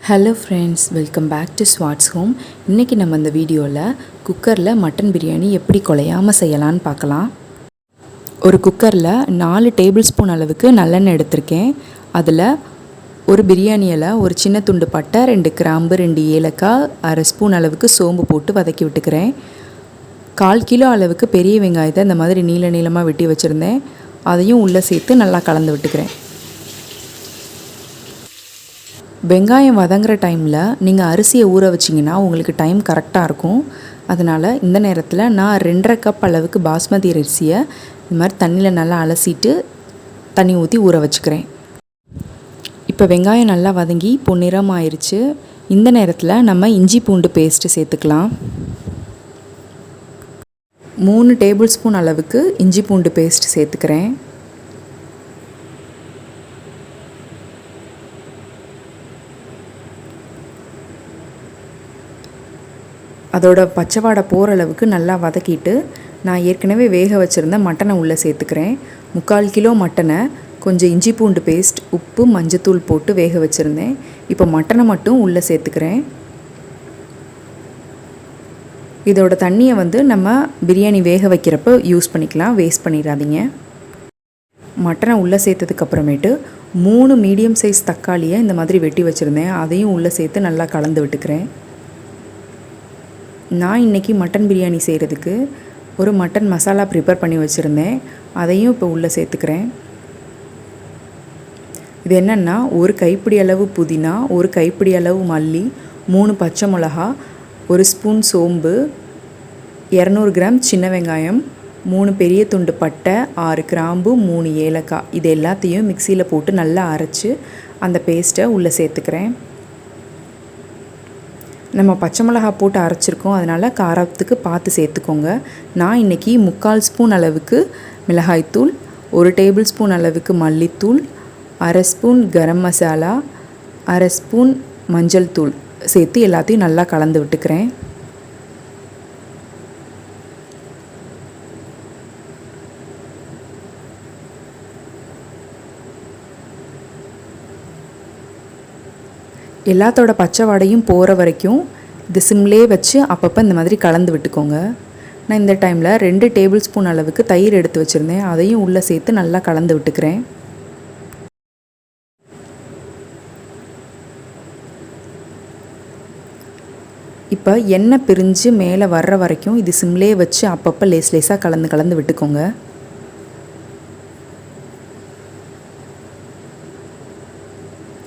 Hello friends, welcome back to ஸ்வாட்ஸ் home. இன்றைக்கி நம்ம இந்த வீடியோவில் குக்கரில் மட்டன் பிரியாணி எப்படி குலையாமல் செய்யலான்னு பார்க்கலாம். ஒரு குக்கரில் 4 டேபிள் ஸ்பூன் அளவுக்கு நல்லெண்ணெய் எடுத்திருக்கேன். அதில் ஒரு பிரியாணி இலை, ஒரு சின்ன துண்டு பட்டை, 2 கிராம்பு, 2 ஏலக்காய், அரை ஸ்பூன் அளவுக்கு சோம்பு போட்டு வதக்கி விட்டுக்கிறேன். 1/4 கிலோ அளவுக்கு பெரிய வெங்காயத்தை இந்த மாதிரி நீளமாக வெட்டி வச்சுருந்தேன். அதையும் உள்ளே சேர்த்து நல்லா கலந்து விட்டுக்கிறேன். வெங்காயம் வதங்குற டைமில் நீங்கள் அரிசியை ஊற வச்சிங்கன்னா உங்களுக்கு டைம் கரெக்டாக இருக்கும். அதனால் இந்த நேரத்தில் நான் 2.5 கப் அளவுக்கு பாஸ்மதி அரிசியை இந்த மாதிரி தண்ணியில் நல்லா அலசிட்டு தண்ணி ஊற்றி ஊற வச்சுக்கிறேன். இப்போ வெங்காயம் நல்லா வதங்கி பொன்னிறம் ஆயிடுச்சு. இந்த நேரத்தில் நம்ம இஞ்சி பூண்டு பேஸ்ட்டு சேர்த்துக்கலாம். 3 டேபிள் ஸ்பூன் அளவுக்கு இஞ்சி பூண்டு பேஸ்ட் சேர்த்துக்கிறேன். அதோட பச்சை வாடை போகிற அளவுக்கு நல்லா வதக்கிட்டு நான் ஏற்கனவே வேக வச்சுருந்த மட்டனை உள்ளே சேர்த்துக்கிறேன். 3/4 கிலோ மட்டனை கொஞ்சம் இஞ்சி பூண்டு பேஸ்ட், உப்பு, மஞ்சத்தூள் போட்டு வேக வச்சுருந்தேன். இப்போ மட்டனை மட்டும் உள்ளே சேர்த்துக்கிறேன். இதோட தண்ணியை நம்ம பிரியாணி வேக வைக்கிறப்போ யூஸ் பண்ணிக்கலாம், வேஸ்ட் பண்ணிடாதீங்க. மட்டனை உள்ளே சேர்த்ததுக்கப்புறமேட்டு 3 மீடியம் சைஸ் தக்காளியை இந்த மாதிரி வெட்டி வச்சுருந்தேன். அதையும் உள்ளே சேர்த்து நல்லா கலந்து விட்டுக்கிறேன். நான் இன்றைக்கி மட்டன் பிரியாணி செய்கிறதுக்கு ஒரு மட்டன் மசாலா ப்ரிப்பேர் பண்ணி வச்சுருந்தேன். அதையும் இப்போ உள்ளே சேர்த்துக்கிறேன். இது என்னென்னா, ஒரு கைப்பிடி அளவு புதினா, ஒரு கைப்பிடி அளவு மல்லி, 3 பச்சை மிளகா, 1 ஸ்பூன் சோம்பு, 200 கிராம் சின்ன வெங்காயம், 3 பெரிய துண்டு பட்டை, 6 கிராம்பு, 3 ஏலக்காய், இது எல்லாத்தையும் மிக்சியில் போட்டு நல்லா அரைச்சி அந்த பேஸ்ட்டை உள்ளே சேர்த்துக்கிறேன். நம்ம பச்சை மிளகா போட்டு அரைச்சிருக்கோம், அதனால் காரத்துக்கு பார்த்து சேர்த்துக்கோங்க. நான் இன்றைக்கி 3/4 ஸ்பூன் அளவுக்கு மிளகாய்த்தூள், 1 டேபிள் ஸ்பூன் அளவுக்கு மல்லித்தூள், அரை ஸ்பூன் கரம் மசாலா, அரை ஸ்பூன் மஞ்சள் தூள் சேர்த்து எல்லாத்தையும் நல்லா கலந்து விட்டுக்கிறேன். எல்லாத்தோட பச்சை வாடையும் போகிற வரைக்கும் இது சிம்லே வச்சு அப்பப்போ இந்த மாதிரி கலந்து விட்டுக்கோங்க. நான் இந்த டைமில் 2 டேபிள் ஸ்பூன் அளவுக்கு தயிர் எடுத்து வச்சுருந்தேன். அதையும் உள்ளே சேர்த்து நல்லா கலந்து விட்டுக்கிறேன். இப்போ எண்ணெய் பிரிஞ்சு மேலே வர்ற வரைக்கும் இது சிம்லே வச்சு அப்பப்போ லேசாக கலந்து விட்டுக்கோங்க.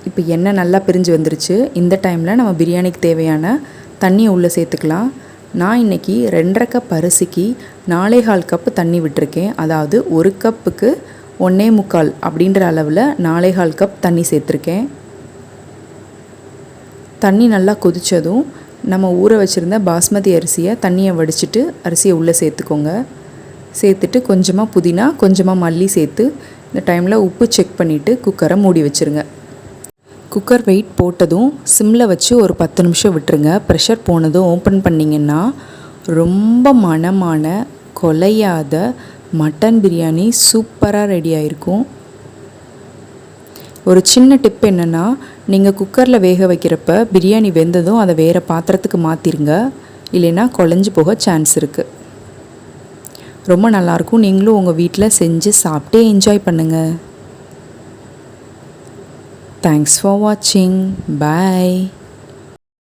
இப்போ எண்ணெய் நல்லா பிரிஞ்சு வந்துருச்சு. இந்த டைமில் நம்ம பிரியாணிக்கு தேவையான தண்ணியை உள்ளே சேர்த்துக்கலாம். நான் இன்றைக்கி 2.5 கப் அரிசிக்கு 4.25 கப்பு தண்ணி விட்டுருக்கேன். அதாவது 1 கப்புக்கு 1.25 அப்படின்ற அளவில் 4.25 கப் தண்ணி சேர்த்துருக்கேன். தண்ணி நல்லா கொதித்ததும் நம்ம ஊற வச்சுருந்த பாஸ்மதி அரிசியை தண்ணியை வடிச்சிட்டு அரிசியை உள்ளே சேர்த்துக்கோங்க. சேர்த்துட்டு கொஞ்சமாக புதினா, கொஞ்சமாக மல்லி சேர்த்து இந்த டைமில் உப்பு செக் பண்ணிவிட்டு குக்கரை மூடி வச்சுருங்க. குக்கர் வெயிட் போட்டதும் சிம்மில் வச்சு ஒரு 10 நிமிஷம் விட்டுருங்க. ப்ரெஷர் போனதும் ஓப்பன் பண்ணிங்கன்னா ரொம்ப மணமான கொலையாத மட்டன் பிரியாணி சூப்பராக ரெடி ஆகிருக்கும். ஒரு சின்ன டிப் என்னென்னா, நீங்கள் குக்கரில் வேக வைக்கிறப்ப பிரியாணி வெந்ததும் அதை வேறு பாத்திரத்துக்கு மாற்றிருங்க, இல்லைன்னா குழஞ்சி போக சான்ஸ் இருக்குது. ரொம்ப நல்லாயிருக்கும். நீங்களும் உங்கள் வீட்டில் செஞ்சு சாப்பிட்டே என்ஜாய் பண்ணுங்கள். Thanks for watching. Bye.